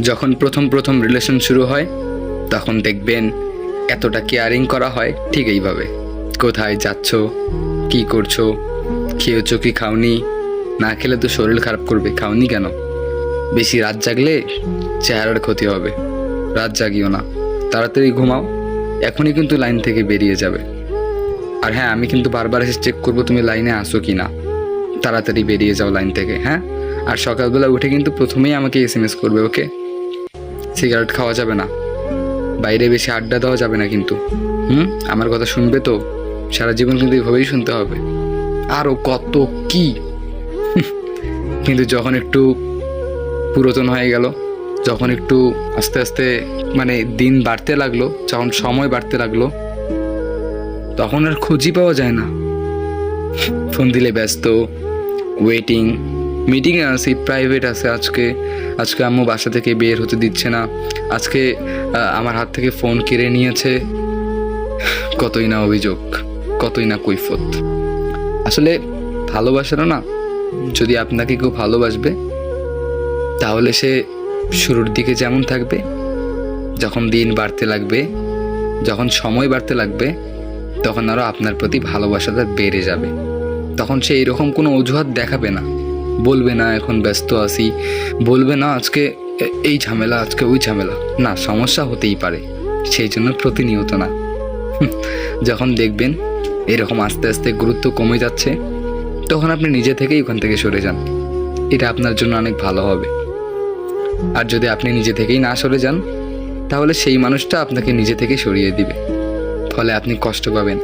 যখন প্রথম রিলেশন শুরু হয় তখন দেখবেন এতটা কেয়ারিং করা হয় ঠিক এইভাবে। কোথায় যাচ্ছ, কি করছো, খেয়েছো কি খাওনি, না খেলে তো শরীর খারাপ করবে, খাওনি কেন, বেশি রাত জাগলে চেহারার ক্ষতি হবে, রাত জাগিও না, তাড়াতাড়ি ঘুমাও, এখনই কিন্তু লাইন থেকে বেরিয়ে যাবে। আর হ্যাঁ, আমি কিন্তু বারবার এসে চেক করবো তুমি লাইনে আসো কি না, তাড়াতাড়ি বেরিয়ে যাও লাইন থেকে। হ্যাঁ, আর সকালবেলা উঠে কিন্তু প্রথমেই আমাকে SMS করবে, ওকে? সিগারেট খাওয়া যাবে না, বাইরে বেশি আড্ডা দেওয়া যাবে না কিন্তু। আমার কথা শুনবে তো, সারা জীবন কিন্তু এইভাবেই শুনতে হবে। আরও কত কি কিন্তু যখন একটু পুরাতন হয়ে গেল, যখন একটু আস্তে আস্তে মানে দিন বাড়তে লাগলো, যখন সময় বাড়তে লাগলো, তখন আর খোঁজই পাওয়া যায় না। ফোন দিলে ব্যস্ত, ওয়েটিং, মিটিংয়ে আছি, প্রাইভেট আছে, আজকে আম্মু বাসা থেকে বের হতে দিচ্ছে না, আজকে আমার হাত থেকে ফোন কেড়ে নিয়েছে, কতই না অভিযোগ, কতই না কৈফত। আসলে ভালোবাসারও না, যদি আপনাকে কেউ ভালোবাসবে তাহলে সে শুরুর দিকে যেমন থাকবে, যখন দিন বাড়তে লাগবে, যখন সময় বাড়তে লাগবে, তখন আরও আপনার প্রতি ভালোবাসাটা বেড়ে যাবে। তখন সে এরকম কোনো অজুহাত দেখাবে না, বলবে না এখন ব্যস্ত আছি, বলবে না আজকে এই ঝামেলা, আজকে ওই ঝামেলা, না, সমস্যা হতেই পারে, সেই জন্য প্রতিনিয়ত না। যখন দেখবেন এরকম আস্তে আস্তে গুরুত্ব কমে যাচ্ছে, তখন আপনি নিজে থেকেই ওখান থেকে সরে যান, এটা আপনার জন্য অনেক ভালো হবে। আর যদি আপনি নিজে থেকেই না সরে যান, তাহলে সেই মানুষটা আপনাকে নিজে থেকে সরিয়ে দিবে, ফলে আপনি কষ্ট পাবেন,